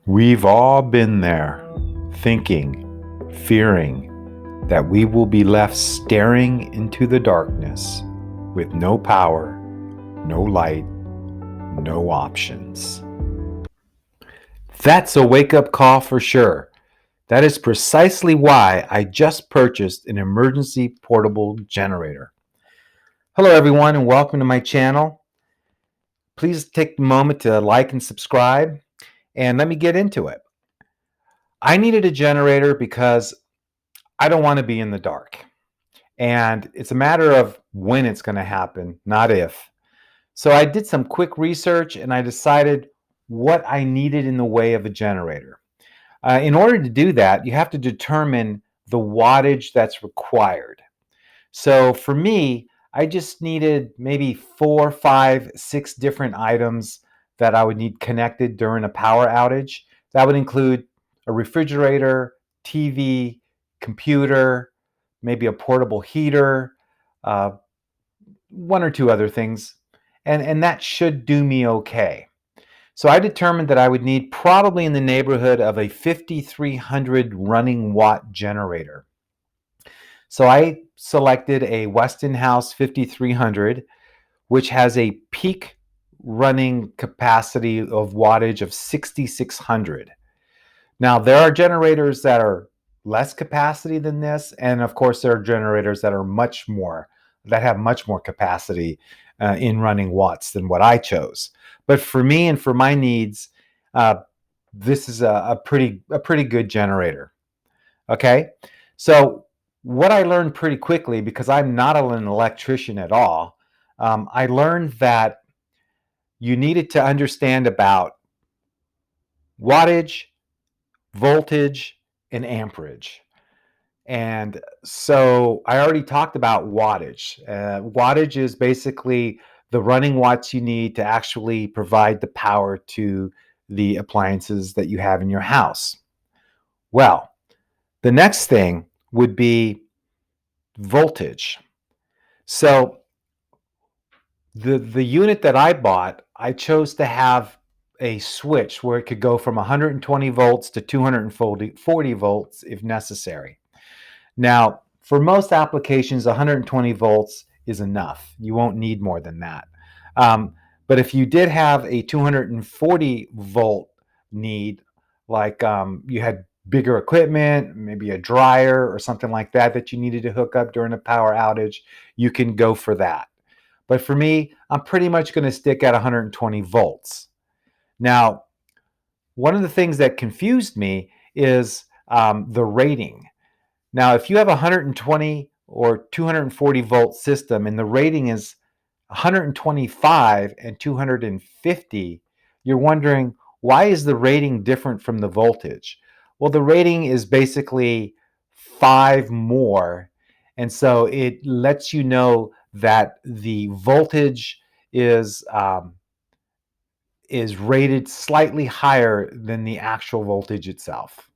We've all been there, thinking, fearing that we will be left staring into the darkness with no power, no light, no options. That's a wake up call for sure. That is precisely why I just purchased an emergency portable generator. Hello, everyone, and welcome to my channel. Please take a moment to like and subscribe, and let me get into it. I needed a generator because I don't want to be in the dark. And it's a matter of when it's going to happen, not if. So I did some quick research and I decided what I needed in the way of a generator. In order to do that, you have to determine the wattage that's required. So for me, I just needed maybe 4, 5, 6 different items that I would need connected during a power outage. That would include a refrigerator, TV, computer, maybe a portable heater, uh, one or two other things, and that should do me okay. So I determined that I would need probably in the neighborhood of a 5300 running watt generator. So I selected a Westinghouse 5300, which has a peak running capacity of wattage of 6600. Now, there are generators that are less capacity than this, and of course, there are generators that are that have much more capacity in running watts than what I chose. But for me and for my needs, uh, this is a pretty good generator. Okay, so what I learned pretty quickly, because I'm not an electrician at all, I learned that you needed to understand about wattage, voltage, and amperage. And so I already talked about wattage. Wattage is basically the running watts you need to actually provide the power to the appliances that you have in your house. Well, the next thing would be voltage. So the unit that I bought, I chose to have a switch where it could go from 120 volts to 240 volts if necessary. Now, for most applications, 120 volts is enough. You won't need more than that. But if you did have a 240 volt need, like you had bigger equipment, maybe a dryer or something like that that you needed to hook up during a power outage, you can go for that. But for me, I'm pretty much going to stick at 120 volts. Now, one of the things that confused me is the rating. Now, if you have a 120 or 240 volt system and the rating is 125 and 250, you're wondering, why is the rating different from the voltage? Well, the rating is basically 5 more. And so it lets you know that the voltage is um, is rated slightly higher than the actual voltage itself.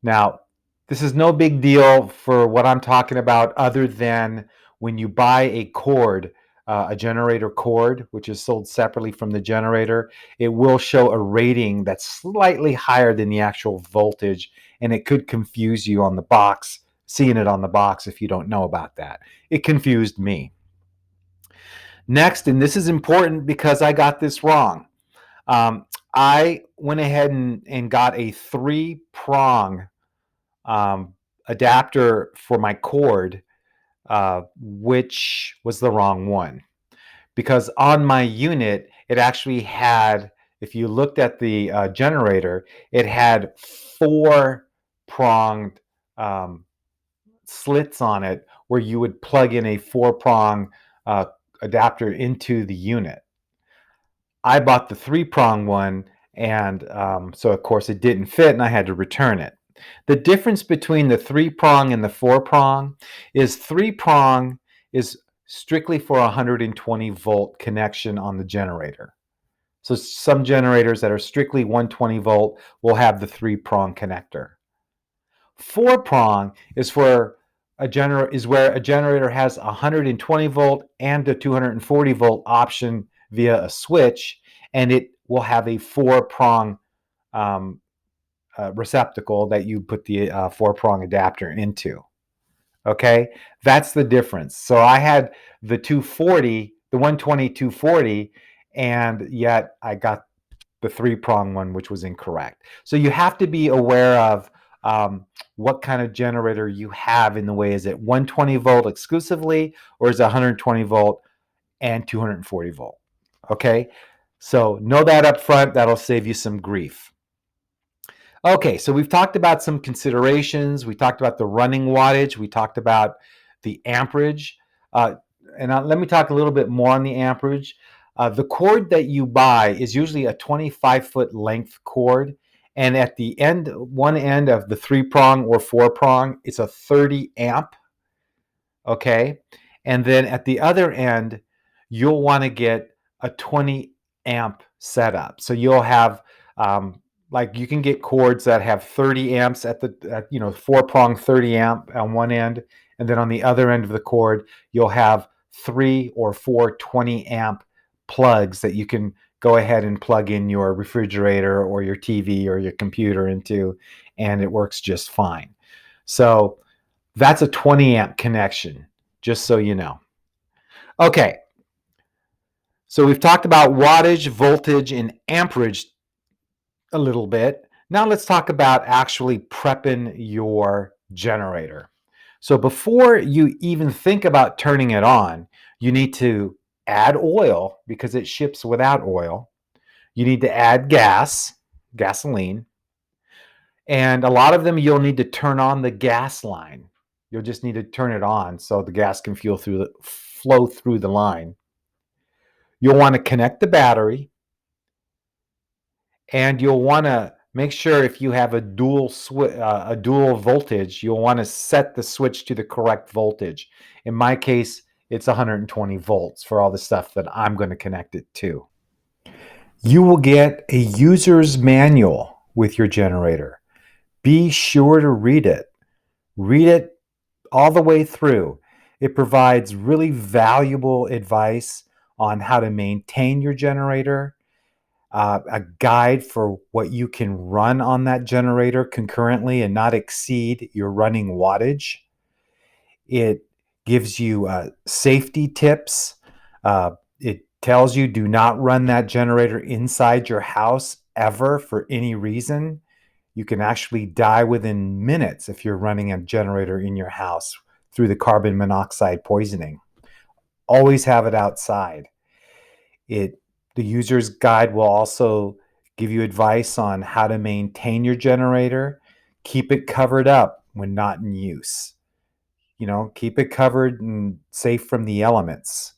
Now, this is no big deal for what I'm talking about, other than when you buy a cord, a generator cord, which is sold separately from the generator, it will show a rating that's slightly higher than the actual voltage, and it could confuse you on the box, seeing it on the box if you don't know about that. It confused me. Next, and this is important because I got this wrong, I went ahead and got a three-prong adapter for my cord, which was the wrong one. Because on my unit, it actually had, if you looked at the generator, it had four pronged slits on it where you would plug in a four-prong adapter into the unit. I bought the three-prong one, and so of course it didn't fit, and I had to return it. The difference between the three-prong and the four-prong is three-prong is strictly for a 120 volt connection on the generator. So some generators that are strictly 120 volt will have the three-prong connector. Four-prong is where a generator has a 120 volt and a 240 volt option via a switch, and it will have a four-prong receptacle that you put the 4-prong adapter into. Okay, that's the difference. So I had the 240, the 120 240, and yet I got the 3-prong one, which was incorrect. So you have to be aware of what kind of generator you have in the way. Is it 120 volt exclusively, or is it 120 volt and 240 volt? Okay, so know that up front. That'll save you some grief. Okay, so we've talked about some considerations. We talked about the running wattage. We talked about the amperage. Let me talk a little bit more on the amperage. The cord that you buy is usually a 25-foot length cord. And at the end, one end of the 3-prong or 4-prong, it's a 30 amp. Okay. And then at the other end, you'll want to get a 20 amp setup. So you'll have, like you can get cords that have 30 amps at 4-prong 30 amp on one end. And then on the other end of the cord, you'll have 3 or 4 20 amp plugs that you can go ahead and plug in your refrigerator or your TV or your computer into, and it works just fine. So that's a 20 amp connection, just so you know. Okay, so we've talked about wattage, voltage, and amperage a little bit. Now let's talk about actually prepping your generator. So before you even think about turning it on, you need to add oil because it ships without oil. You need to add gasoline, and a lot of them you'll need to turn on the gas line. You'll just need to turn it on so the gas can flow through the line. You'll want to connect the battery, and you'll want to make sure if you have a dual voltage, you'll want to set the switch to the correct voltage. In my case, it's 120 volts for all the stuff that I'm going to connect it to. You will get a user's manual with your generator. Be sure to read it. Read it all the way through. It provides really valuable advice on how to maintain your generator, a guide for what you can run on that generator concurrently and not exceed your running wattage. It gives you safety tips. It tells you do not run that generator inside your house ever for any reason. You can actually die within minutes if you're running a generator in your house through the carbon monoxide poisoning. Always have it outside. The user's guide will also give you advice on how to maintain your generator. Keep it covered up when not in use. Keep it covered and safe from the elements,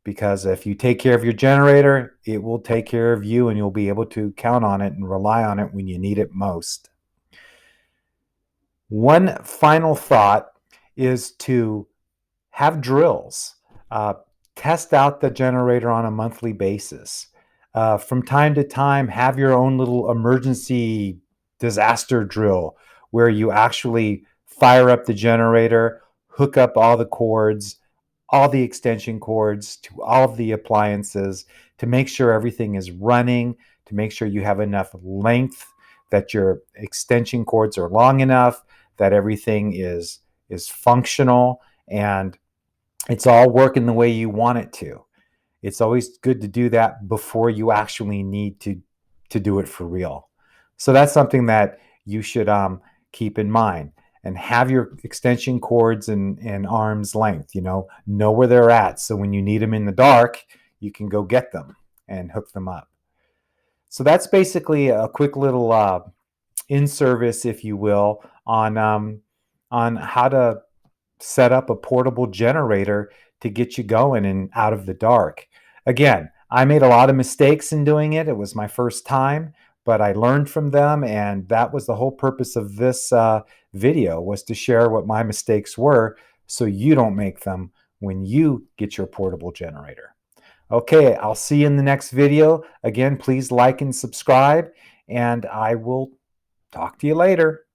because if you take care of your generator, it will take care of you, and you'll be able to count on it and rely on it when you need it most. One final thought is to have drills. Test out the generator on a monthly basis. From time to time, have your own little emergency disaster drill where you actually fire up the generator, hook up all the cords, all the extension cords to all of the appliances to make sure everything is running, to make sure you have enough length, that your extension cords are long enough, that everything is functional, and it's all working the way you want it to. It's always good to do that before you actually need to do it for real. So that's something that you should keep in mind, and have your extension cords in arm's length. Know where they're at, so when you need them in the dark, you can go get them and hook them up. So that's basically a quick little in-service, if you will, on how to set up a portable generator to get you going and out of the dark. Again, I made a lot of mistakes in doing it. It was my first time, but I learned from them, and that was the whole purpose of this video, was to share what my mistakes were so you don't make them when you get your portable generator. Okay, I'll see you in the next video. Again, please like and subscribe, and I will talk to you later.